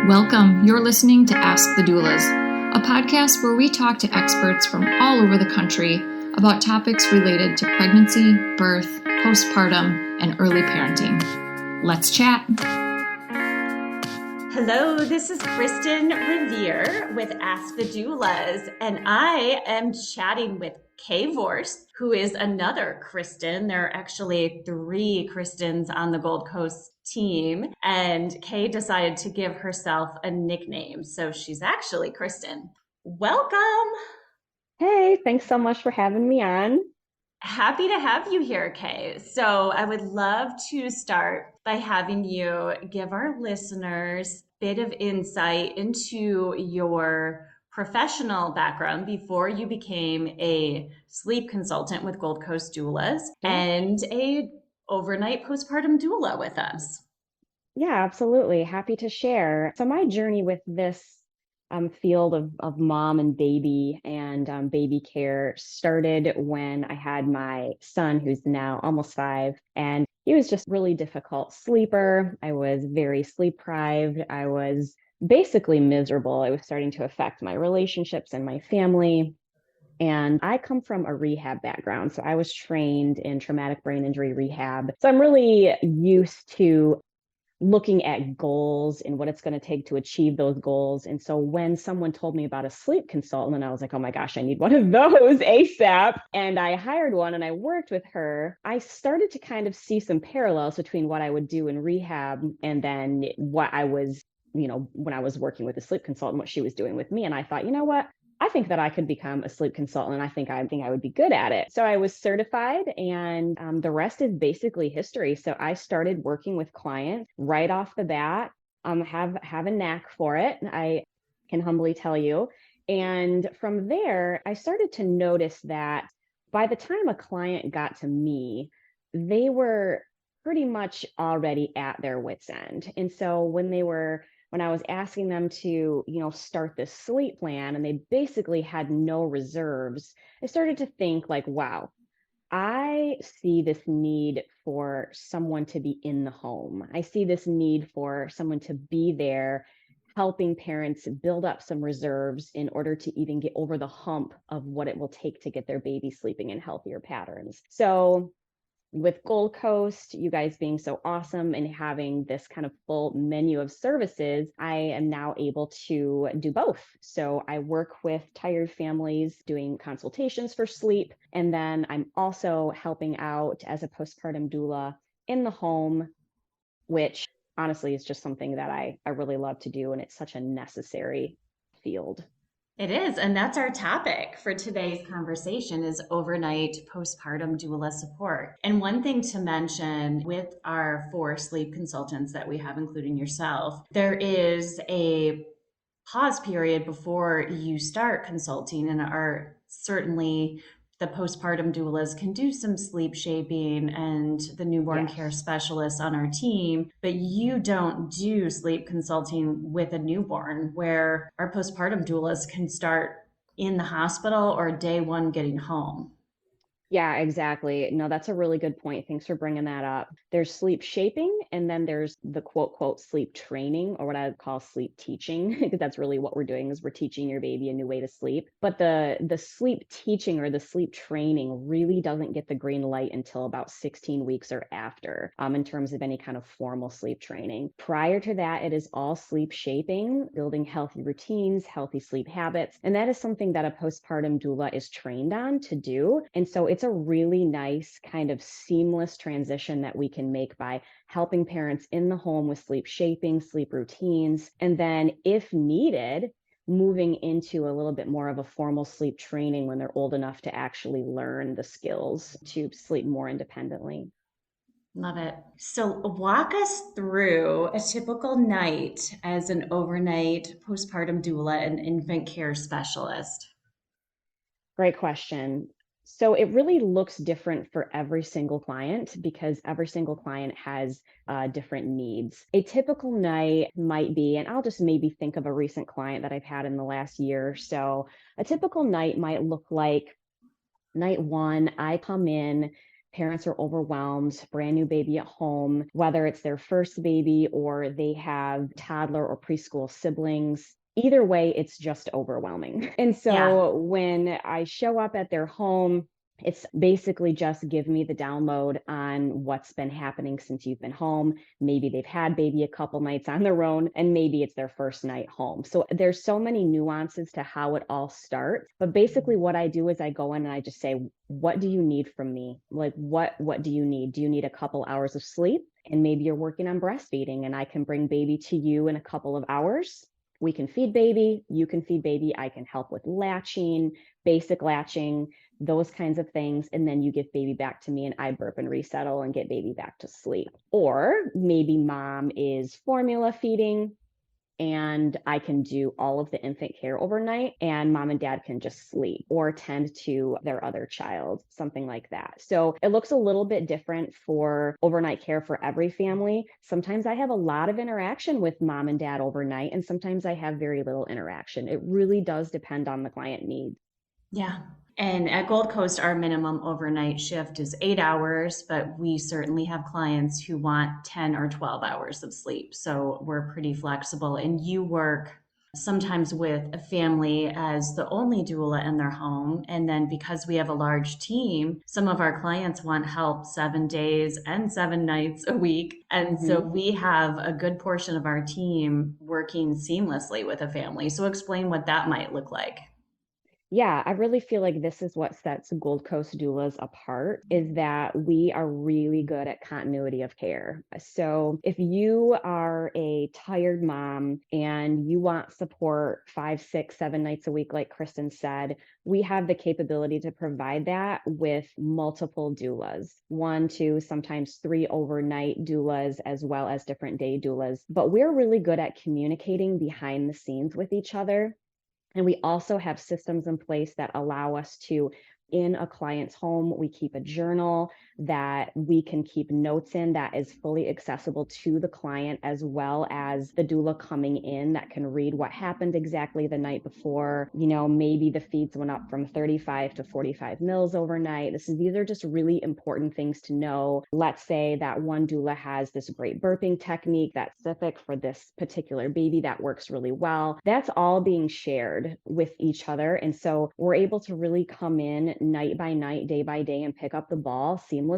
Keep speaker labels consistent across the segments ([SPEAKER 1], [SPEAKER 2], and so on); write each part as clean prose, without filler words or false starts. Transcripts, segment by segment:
[SPEAKER 1] Welcome. You're listening to Ask the Doulas, a podcast where we talk to experts from all over the country about topics related to pregnancy, birth, postpartum, and early parenting. Let's chat.
[SPEAKER 2] Hello, this is Kristin Revere with Ask the Doulas, and I am chatting with Kay Vorce, who is another Kristin. There are actually 3 Kristins on the Gold Coast team, and Kay decided to give herself a nickname, so she's actually Kristin. Welcome!
[SPEAKER 3] Hey, thanks so much for having me on.
[SPEAKER 2] Happy to have you here, Kay. So I would love to start by having you give our listeners a bit of insight into your professional background before you became a sleep consultant with Gold Coast Doulas and a overnight postpartum doula with us.
[SPEAKER 3] Yeah, absolutely. Happy to share. So my journey with this field of mom and baby and baby care started when I had my son, who's now almost 5, and he was just really difficult sleeper. I was very sleep deprived. I was basically miserable. It was starting to affect my relationships and my family. And I come from a rehab background. So I was trained in traumatic brain injury rehab. So I'm really used to looking at goals and what it's going to take to achieve those goals. And so when someone told me about a sleep consultant, I was like, oh my gosh, I need one of those ASAP. And I hired one and I worked with her. I started to kind of see some parallels between what I would do in rehab and then what I was, when I was working with a sleep consultant, what she was doing with me. And I thought, you know what? I think that I could become a sleep consultant, and I think I would be good at it. So I was certified, and the rest is basically history. So I started working with clients right off the bat. Have a knack for it, I can humbly tell you. And from there, I started to notice that by the time a client got to me, they were pretty much already at their wits' end. And so when I was asking them to, start this sleep plan and they basically had no reserves, I started to think like, wow, I see this need for someone to be in the home. I see this need for someone to be there helping parents build up some reserves in order to even get over the hump of what it will take to get their baby sleeping in healthier patterns. So with Gold Coast, you guys being so awesome and having this kind of full menu of services, I am now able to do both. So I work with tired families doing consultations for sleep. And then I'm also helping out as a postpartum doula in the home, which honestly is just something that I really love to do. And it's such a necessary field.
[SPEAKER 2] It is, and that's our topic for today's conversation is overnight postpartum doula support. And one thing to mention with our 4 sleep consultants that we have, including yourself, there is a pause period before you start consulting, and are certainly the postpartum doulas can do some sleep shaping and the newborn care specialists on our team, but you don't do sleep consulting with a newborn, where our postpartum doulas can start in the hospital or day 1 getting home.
[SPEAKER 3] Yeah, exactly. No, that's a really good point. Thanks for bringing that up. There's sleep shaping, and then there's the quote sleep training, or what I would call sleep teaching, because that's really what we're doing is we're teaching your baby a new way to sleep. But the sleep teaching or the sleep training really doesn't get the green light until about 16 weeks or after, in terms of any kind of formal sleep training. Prior to that, it is all sleep shaping, building healthy routines, healthy sleep habits. And that is something that a postpartum doula is trained on to do. And so it's a really nice kind of seamless transition that we can make by helping parents in the home with sleep shaping, sleep routines, and then if needed, moving into a little bit more of a formal sleep training when they're old enough to actually learn the skills to sleep more independently.
[SPEAKER 2] Love it. So walk us through a typical night as an overnight postpartum doula and infant care specialist.
[SPEAKER 3] Great question. So it really looks different for every single client because every single client has different needs. A typical night might be, and I'll just maybe think of a recent client that I've had in the last year or so. A typical night might look like night 1, I come in parents are overwhelmed, brand new baby at home, whether it's their first baby or they have toddler or preschool siblings. Either way, it's just overwhelming. And
[SPEAKER 2] Yeah.
[SPEAKER 3] so when I show up at their home, it's basically just give me the download on what's been happening since you've been home. Maybe they've had baby a couple nights on their own, and maybe it's their first night home. So there's so many nuances to how it all starts. But basically what I do is I go in and I just say, what do you need from me? Like, what do you need? Do you need a couple hours of sleep? And maybe you're working on breastfeeding and I can bring baby to you in a couple of hours. We can feed baby, you can feed baby, I can help with latching, basic latching, those kinds of things. And then you give baby back to me and I burp and resettle and get baby back to sleep. Or maybe mom is formula feeding and I can do all of the infant care overnight and mom and dad can just sleep or tend to their other child, something like that. So it looks a little bit different for overnight care for every family. Sometimes I have a lot of interaction with mom and dad overnight, and sometimes I have very little interaction. It really does depend on the client needs.
[SPEAKER 2] Yeah. And at Gold Coast, our minimum overnight shift is 8 hours, but we certainly have clients who want 10 or 12 hours of sleep. So we're pretty flexible. And you work sometimes with a family as the only doula in their home. And then because we have a large team, some of our clients want help 7 days and 7 nights a week. And so we have a good portion of our team working seamlessly with a family. So explain what that might look like.
[SPEAKER 3] Yeah, I really feel like this is what sets Gold Coast Doulas apart, is that we are really good at continuity of care. So if you are a tired mom and you want support 5, 6, 7 nights a week, like Kristin said, we have the capability to provide that with multiple doulas, 1, 2, sometimes 3 overnight doulas, as well as different day doulas. But we're really good at communicating behind the scenes with each other. And we also have systems in place that allow us to, in a client's home, we keep a journal that we can keep notes in that is fully accessible to the client, as well as the doula coming in that can read what happened exactly the night before. You know, maybe the feeds went up from 35 to 45 mils overnight. These are just really important things to know. Let's say that one doula has this great burping technique that's specific for this particular baby that works really well. That's all being shared with each other. And so we're able to really come in night by night, day by day, and pick up the ball seamlessly.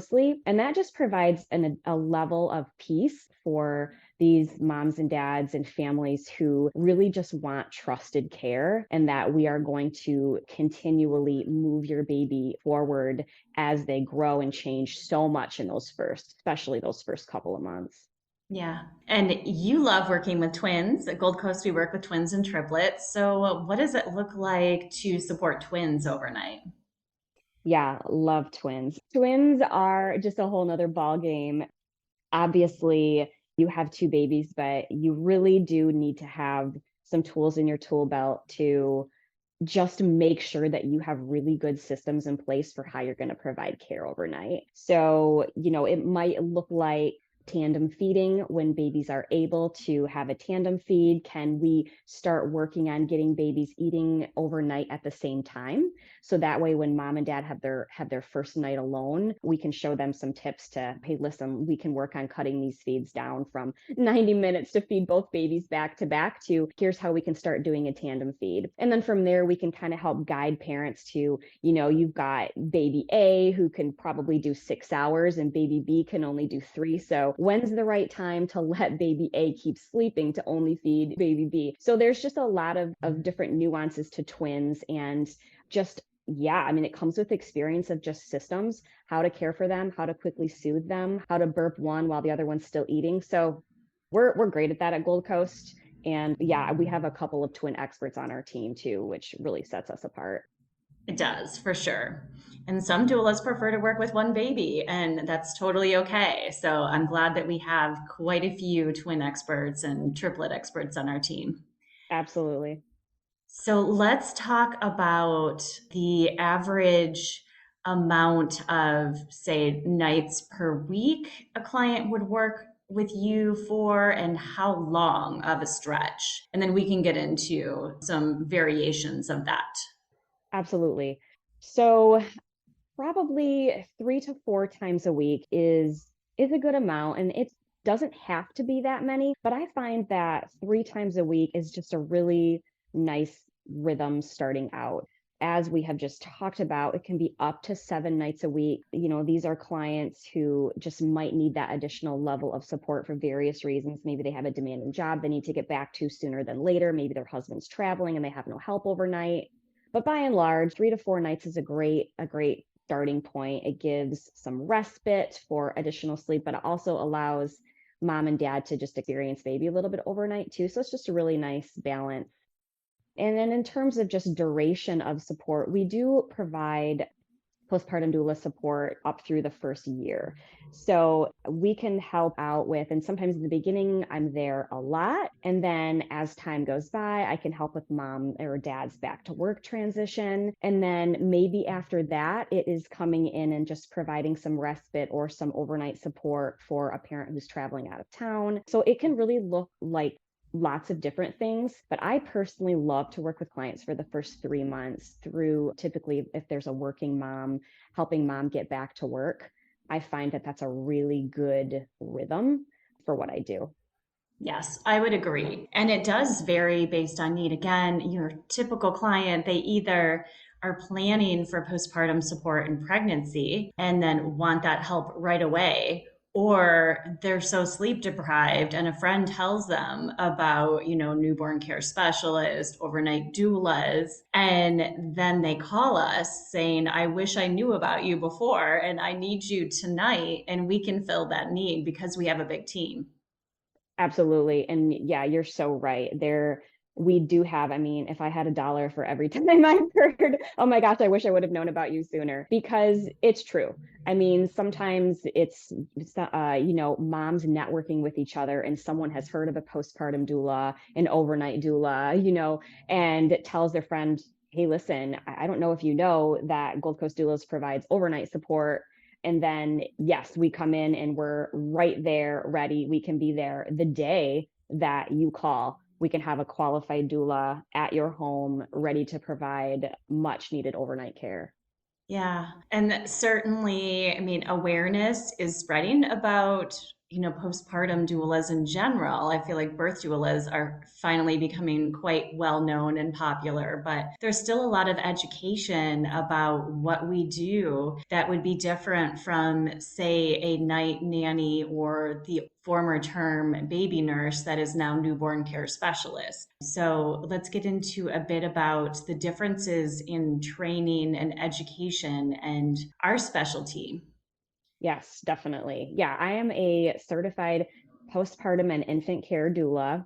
[SPEAKER 3] And that just provides a level of peace for these moms and dads and families who really just want trusted care, and that we are going to continually move your baby forward as they grow and change so much in especially those first couple of months.
[SPEAKER 2] Yeah. And you love working with twins. At Gold Coast, we work with twins and triplets. So what does it look like to support twins overnight?
[SPEAKER 3] Yeah, love twins. Twins are just a whole nother ball game. Obviously, you have 2 babies, but you really do need to have some tools in your tool belt to just make sure that you have really good systems in place for how you're going to provide care overnight. So, it might look like tandem feeding when babies are able to have a tandem feed. Can we start working on getting babies eating overnight at the same time? So that way, when mom and dad have their first night alone, we can show them some tips to, hey, listen, we can work on cutting these feeds down from 90 minutes to feed both babies back to back to here's how we can start doing a tandem feed. And then from there, we can kind of help guide parents to, you've got baby A who can probably do 6 hours and baby B can only do 3. So when's the right time to let baby A keep sleeping to only feed baby B? So there's just a lot of different nuances to twins, and just, it comes with experience of just systems, how to care for them, how to quickly soothe them, how to burp one while the other one's still eating. So we're great at that at Gold Coast. And we have a couple of twin experts on our team too, which really sets us apart.
[SPEAKER 2] It does, for sure. And some doulas prefer to work with one baby, and that's totally okay. So I'm glad that we have quite a few twin experts and triplet experts on our team.
[SPEAKER 3] Absolutely.
[SPEAKER 2] So let's talk about the average amount of, say, nights per week a client would work with you for, and how long of a stretch. And then we can get into some variations of that.
[SPEAKER 3] Absolutely. So probably 3 to 4 times a week is a good amount. And it doesn't have to be that many, but I find that 3 times a week is just a really nice rhythm starting out. As we have just talked about, it can be up to 7 nights a week. These are clients who just might need that additional level of support for various reasons. Maybe they have a demanding job they need to get back to sooner than later. Maybe their husband's traveling and they have no help overnight. But by and large, 3 to 4 nights is a great starting point. It gives some respite for additional sleep, but it also allows mom and dad to just experience baby a little bit overnight too. So it's just a really nice balance. And then in terms of just duration of support, we do provide postpartum doula support up through the first year. So we can help out with, and sometimes in the beginning, I'm there a lot. And then as time goes by, I can help with mom or dad's back to work transition. And then maybe after that, it is coming in and just providing some respite or some overnight support for a parent who's traveling out of town. So it can really look like lots of different things, but I personally love to work with clients for the first 3 months through, typically if there's a working mom, helping mom get back to work. I find that that's a really good rhythm for what I do.
[SPEAKER 2] Yes, I would agree. And it does vary based on need. Again, your typical client, they either are planning for postpartum support in pregnancy and then want that help right away, or they're so sleep deprived and a friend tells them about, newborn care specialist, overnight doulas, and then they call us saying, I wish I knew about you before and I need you tonight, and we can fill that need because we have a big team.
[SPEAKER 3] Absolutely. And yeah, you're so right. We do have, if I had $1 for every time I've heard, oh my gosh, I wish I would have known about you sooner, because it's true. Sometimes it's moms networking with each other and someone has heard of a postpartum doula, an overnight doula, and tells their friend, hey, listen, I don't know if you know that Gold Coast Doulas provides overnight support. And then, yes, we come in and we're right there ready. We can be there the day that you call. We can have a qualified doula at your home ready to provide much needed overnight care.
[SPEAKER 2] Yeah. And certainly, awareness is spreading about, postpartum doulas in general. I feel like birth doulas are finally becoming quite well known and popular, but there's still a lot of education about what we do that would be different from, say, a night nanny or the former term baby nurse that is now newborn care specialist. So let's get into a bit about the differences in training and education and our specialty.
[SPEAKER 3] Yes, definitely. Yeah, I am a certified postpartum and infant care doula.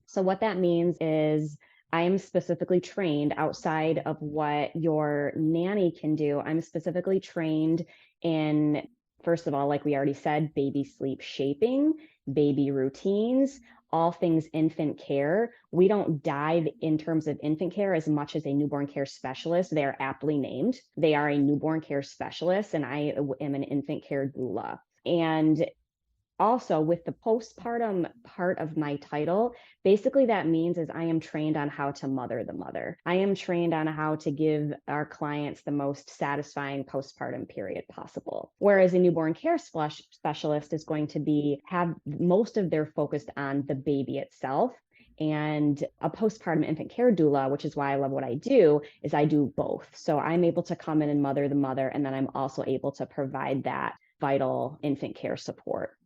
[SPEAKER 3] So what that means is I am specifically trained outside of what your nanny can do. I'm specifically trained in, first of all, like we already said, baby sleep shaping, baby routines, all things infant care. We don't dive in terms of infant care as much as a newborn care specialist. They are aptly named. They are a newborn care specialist, and I am an infant care doula. And also with the postpartum part of my title, basically that means is I am trained on how to mother the mother. I am trained on how to give our clients the most satisfying postpartum period possible. Whereas a newborn care specialist is going to have most of their focus on the baby itself. And a postpartum infant care doula, which is why I love what I do, is I do both. So I'm able to come in and mother the mother, and then I'm also able to provide that vital infant care support.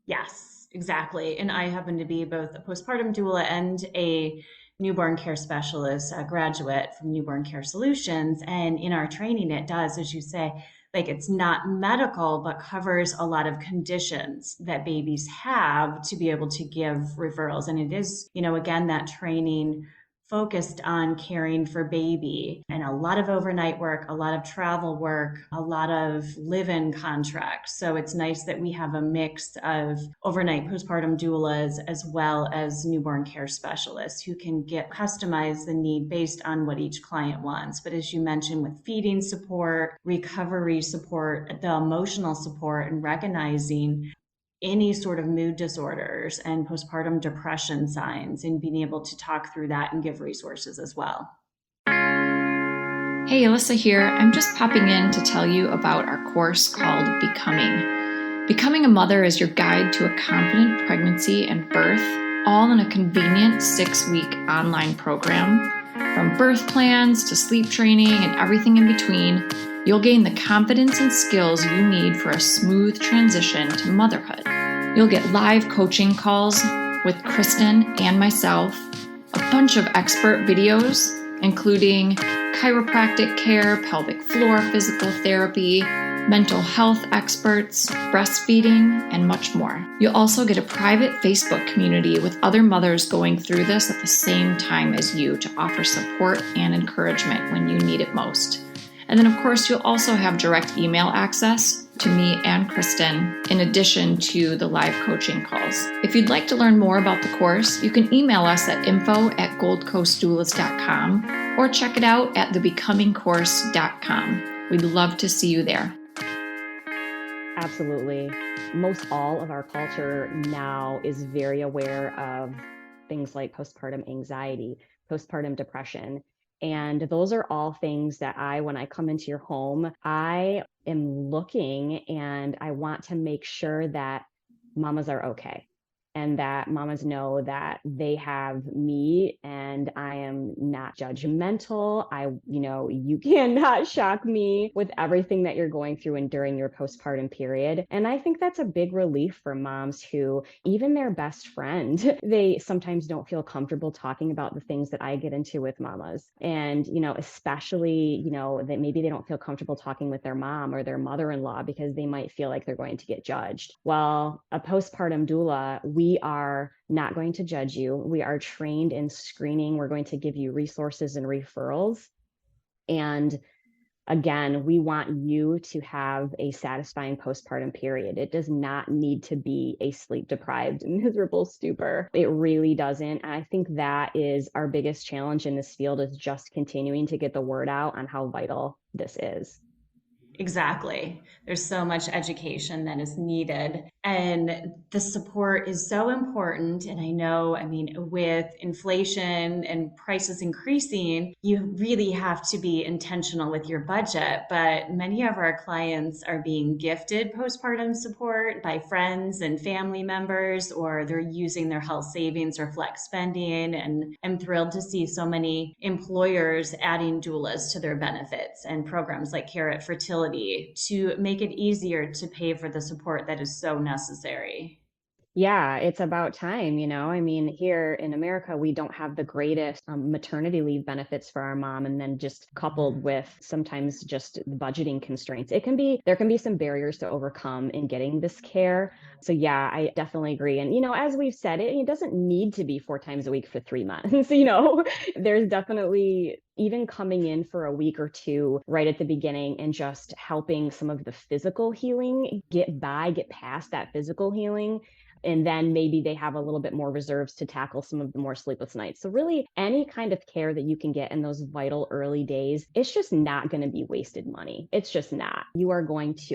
[SPEAKER 2] Yes, exactly. And I happen to be both a postpartum doula and a newborn care specialist, a graduate from Newborn Care Solutions. And in our training, it does, as you say, like it's not medical, but covers a lot of conditions that babies have to be able to give referrals. And it is, again, that training focused on caring for baby, and a lot of overnight work, a lot of travel work, a lot of live-in contracts. So it's nice that we have a mix of overnight postpartum doulas as well as newborn care specialists who can customize the need based on what each client wants. But as you mentioned, with feeding support, recovery support, the emotional support, and recognizing any sort of mood disorders and postpartum depression signs, and being able to talk through that and give resources as well.
[SPEAKER 1] Hey, Alyssa here. I'm just popping in to tell you about our course called Becoming. Becoming a Mother is your guide to a confident pregnancy and birth, all in a convenient 6-week online program. From birth plans to sleep training and everything in between, you'll gain the confidence and skills you need for a smooth transition to motherhood. You'll get live coaching calls with Kristin and myself, a bunch of expert videos, including chiropractic care, pelvic floor physical therapy, mental health experts, breastfeeding, and much more. You'll also get a private Facebook community with other mothers going through this at the same time as you to offer support and encouragement when you need it most. And then, of course, you'll also have direct email access to me and Kristin, in addition to the live coaching calls. If you'd like to learn more about the course, you can email us at info@goldcoastdoulas.com or check it out at thebecomingcourse.com. We'd love to see you there.
[SPEAKER 3] Absolutely. Most all of our culture now is very aware of things like postpartum anxiety, postpartum depression. And those are all things that when I come into your home, I am looking and I want to make sure that mamas are okay. And that mamas know that they have me and I am not judgmental. You cannot shock me with everything that you're going through and during your postpartum period. And I think that's a big relief for moms who, even their best friend, they sometimes don't feel comfortable talking about the things that I get into with mamas. And, especially, that maybe they don't feel comfortable talking with their mom or their mother-in-law because they might feel like they're going to get judged. Well, a postpartum doula, we are not going to judge you. We are trained in screening. We're going to give you resources and referrals. And again, we want you to have a satisfying postpartum period. It does not need to be a sleep-deprived, miserable stupor. It really doesn't. And I think that is our biggest challenge in this field, is just continuing to get the word out on how vital this is.
[SPEAKER 2] Exactly. There's so much education that is needed, and the support is so important. And I know, with inflation and prices increasing, you really have to be intentional with your budget. But many of our clients are being gifted postpartum support by friends and family members, or they're using their health savings or flex spending. And I'm thrilled to see so many employers adding doulas to their benefits and programs like Carrot Fertility to make it easier to pay for the support that is so necessary.
[SPEAKER 3] Yeah, it's about time, here in America, we don't have the greatest maternity leave benefits for our mom. And then just coupled with sometimes just budgeting constraints, there can be some barriers to overcome in getting this care. So yeah, I definitely agree. And, as we've said, it doesn't need to be 4 times a week for 3 months. There's definitely even coming in for a week or two right at the beginning and just helping some of the physical healing get past that physical healing. And then maybe they have a little bit more reserves to tackle some of the more sleepless nights. So really, any kind of care that you can get in those vital early days, it's just not going to be wasted money. It's just not.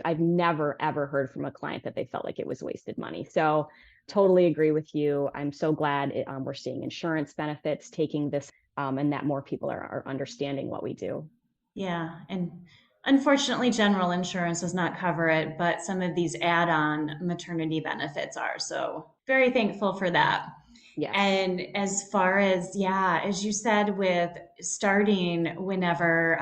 [SPEAKER 3] I've never, ever heard from a client that they felt like it was wasted money. So totally agree with you. I'm so glad we're seeing insurance benefits taking this and that more people are understanding what we do.
[SPEAKER 2] Yeah. And unfortunately, general insurance does not cover it, but some of these add-on maternity benefits are. So very thankful for that.
[SPEAKER 3] Yes.
[SPEAKER 2] And as far as, as you said, with starting whenever,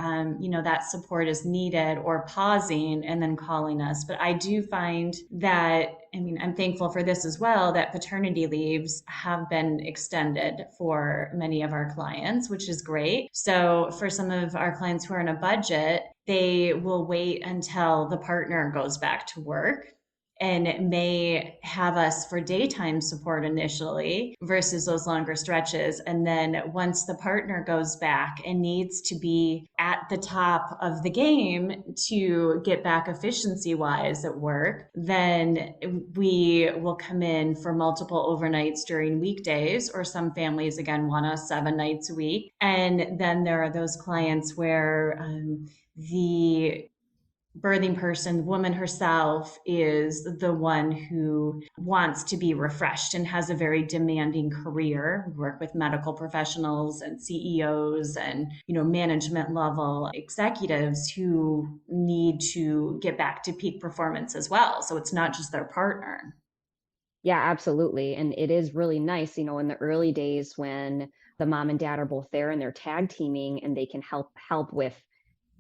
[SPEAKER 2] that support is needed, or pausing and then calling us. But I do find that, I'm thankful for this as well, that paternity leaves have been extended for many of our clients, which is great. So for some of our clients who are on a budget, they will wait until the partner goes back to work and may have us for daytime support initially versus those longer stretches. And then once the partner goes back and needs to be at the top of the game to get back efficiency wise at work, then we will come in for multiple overnights during weekdays, or some families again want us 7 nights a week. And then there are those clients where the birthing person, woman herself, is the one who wants to be refreshed and has a very demanding career. We work with medical professionals and CEOs and, management level executives who need to get back to peak performance as well. So it's not just their partner.
[SPEAKER 3] Yeah, absolutely. And it is really nice, in the early days when the mom and dad are both there and they're tag teaming and they can help with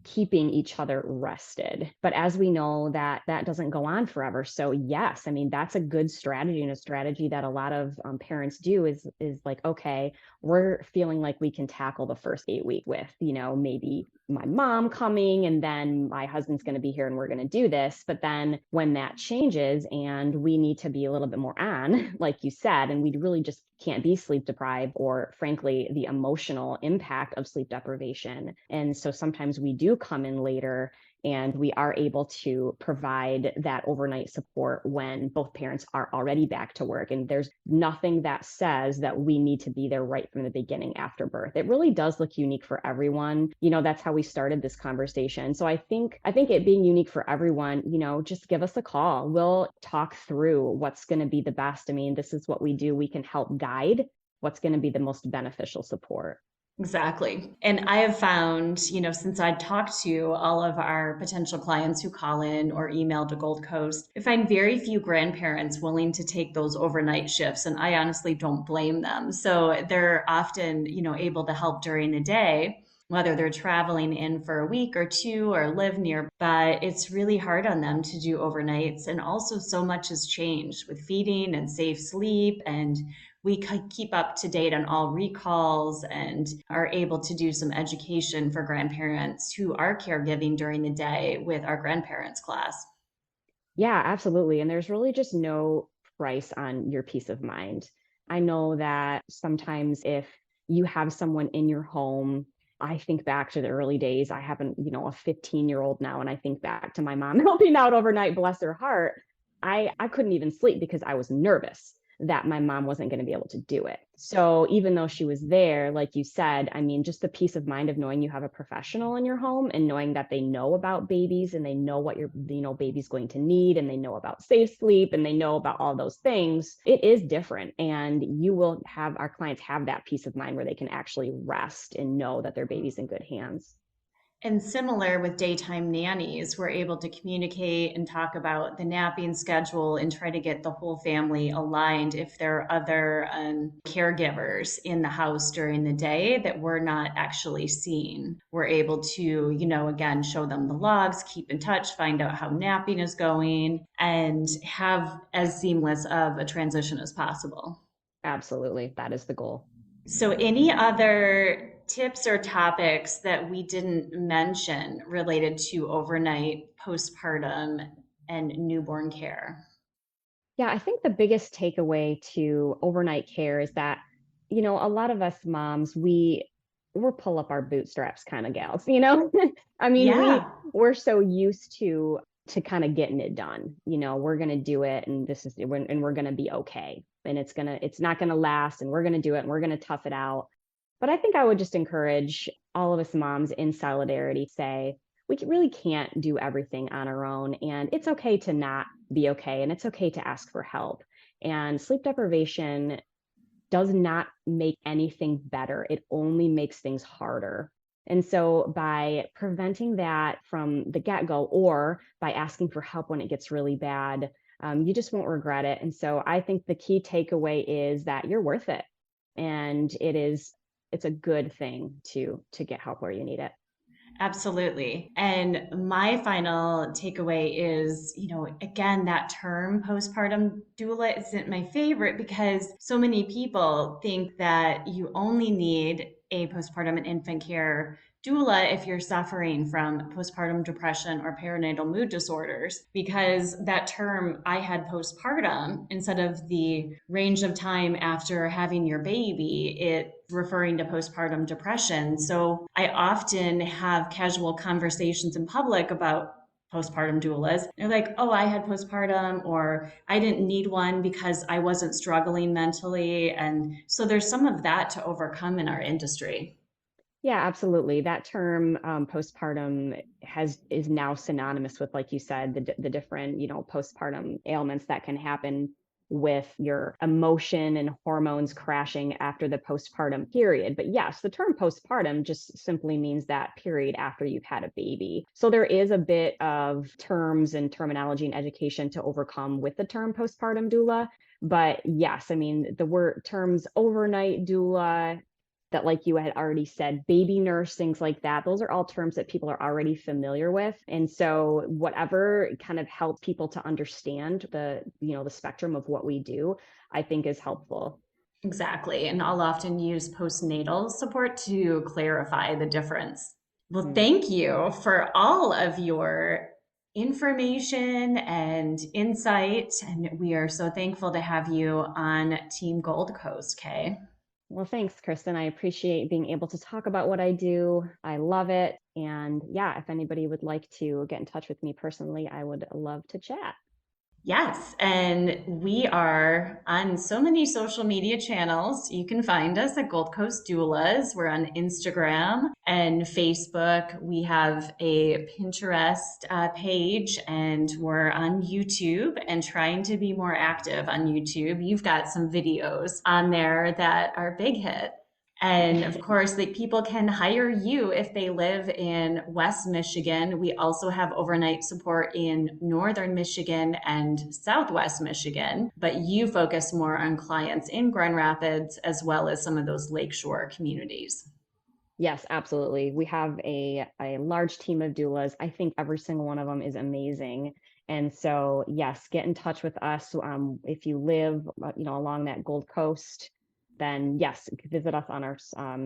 [SPEAKER 3] keeping each other rested. But as we know, that doesn't go on forever. So yes, I mean, that's a good strategy, and a strategy that a lot of parents do is like, okay, we're feeling like we can tackle the first 8 weeks with, maybe my mom coming and then my husband's going to be here and we're going to do this. But then when that changes and we need to be a little bit more on, like you said, and we really just can't be sleep deprived, or frankly, the emotional impact of sleep deprivation. And so sometimes we do come in later and we are able to provide that overnight support when both parents are already back to work. And there's nothing that says that we need to be there right from the beginning after birth. It really does look unique for everyone. That's how we started this conversation. So I think it being unique for everyone, just give us a call. We'll talk through what's going to be the best. I mean, this is what we do. We can help guide what's going to be the most beneficial support.
[SPEAKER 2] Exactly. And I have found, since I talked to all of our potential clients who call in or email to Gold Coast, I find very few grandparents willing to take those overnight shifts. And I honestly don't blame them. So they're often, able to help during the day, whether they're traveling in for a week or two or live near, but it's really hard on them to do overnights. And also so much has changed with feeding and safe sleep, and we keep up to date on all recalls and are able to do some education for grandparents who are caregiving during the day with our grandparents class.
[SPEAKER 3] Yeah, absolutely. And there's really just no price on your peace of mind. I know that sometimes if you have someone in your home, I think back to the early days. I have a 15-year-old now, and I think back to my mom helping out overnight, bless her heart. I couldn't even sleep because I was nervous that my mom wasn't going to be able to do it. So even though she was there, like you said, I mean, just the peace of mind of knowing you have a professional in your home and knowing that they know about babies and they know what your baby's going to need, and they know about safe sleep and they know about all those things, it is different. And you will have our clients have that peace of mind where they can actually rest and know that their baby's in good hands.
[SPEAKER 2] And similar with daytime nannies, we're able to communicate and talk about the napping schedule and try to get the whole family aligned if there are other caregivers in the house during the day that we're not actually seeing. We're able to, again, show them the logs, keep in touch, find out how napping is going, and have as seamless of a transition as possible.
[SPEAKER 3] Absolutely. That is the goal.
[SPEAKER 2] So any other tips or topics that we didn't mention related to overnight, postpartum, and newborn care?
[SPEAKER 3] Yeah, I think the biggest takeaway to overnight care is that, a lot of us moms, we're pull up our bootstraps kind of gals, I mean,
[SPEAKER 2] Yeah.
[SPEAKER 3] we're so used to kind of getting it done. We're going to do it, and we're going to be okay. And it's not going to last, and we're going to do it, and we're going to tough it out. But I think I would just encourage all of us moms in solidarity, say, we really can't do everything on our own, and it's okay to not be okay, and it's okay to ask for help. And sleep deprivation does not make anything better. It only makes things harder. And so by preventing that from the get-go, or by asking for help when it gets really bad, you just won't regret it. And so I think the key takeaway is that you're worth it. And it's a good thing to get help where you need it.
[SPEAKER 2] Absolutely. And my final takeaway is, again, that term postpartum doula isn't my favorite because so many people think that you only need a postpartum and infant care doula if you're suffering from postpartum depression or perinatal mood disorders, because that term, I had postpartum, instead of the range of time after having your baby, it referring to postpartum depression. So I often have casual conversations in public about postpartum doulas. They're like, oh, I had postpartum, or I didn't need one because I wasn't struggling mentally. And so there's some of that to overcome in our industry.
[SPEAKER 3] Yeah, absolutely. That term postpartum is now synonymous with, like you said, the different, postpartum ailments that can happen with your emotion and hormones crashing after the postpartum period. But yes, the term postpartum just simply means that period after you've had a baby. So there is a bit of terms and terminology and education to overcome with the term postpartum doula. But yes, I mean, the word terms overnight doula, that, like you had already said, baby nurse, things like that, those are all terms that people are already familiar with. And so whatever kind of helps people to understand the spectrum of what we do, I think is helpful.
[SPEAKER 2] Exactly. And I'll often use postnatal support to clarify the difference. Well, thank you for all of your information and insight. And we are so thankful to have you on Team Gold Coast, Kay.
[SPEAKER 3] Well, thanks, Kristin. I appreciate being able to talk about what I do. I love it. And yeah, if anybody would like to get in touch with me personally, I would love to chat.
[SPEAKER 2] Yes, and we are on so many social media channels. You can find us at Gold Coast Doulas. We're on Instagram and Facebook. We have a Pinterest page, and we're on YouTube and trying to be more active on YouTube. You've got some videos on there that are big hit. And of course, people can hire you if they live in West Michigan. We also have overnight support in Northern Michigan and Southwest Michigan, but you focus more on clients in Grand Rapids as well as some of those lakeshore communities.
[SPEAKER 3] Yes, absolutely. We have a large team of doulas. I think every single one of them is amazing. And so, yes, get in touch with us. If you live, along that Gold Coast, then yes, visit us on our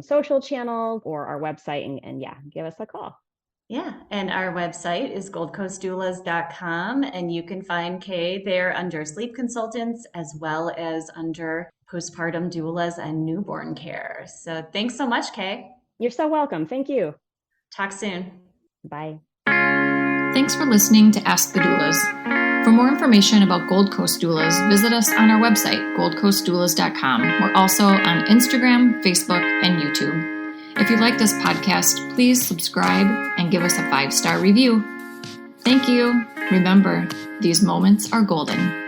[SPEAKER 3] social channels or our website and yeah, give us a call.
[SPEAKER 2] Yeah, and our website is goldcoastdoulas.com, and you can find Kay there under sleep consultants as well as under postpartum doulas and newborn care. So thanks so much, Kay.
[SPEAKER 3] You're so welcome. Thank you.
[SPEAKER 2] Talk soon.
[SPEAKER 3] Bye.
[SPEAKER 1] Thanks for listening to Ask the Doulas. For more information about Gold Coast Doulas, visit us on our website, goldcoastdoulas.com. We're also on Instagram, Facebook, and YouTube. If you like this podcast, please subscribe and give us a 5-star review. Thank you. Remember, these moments are golden.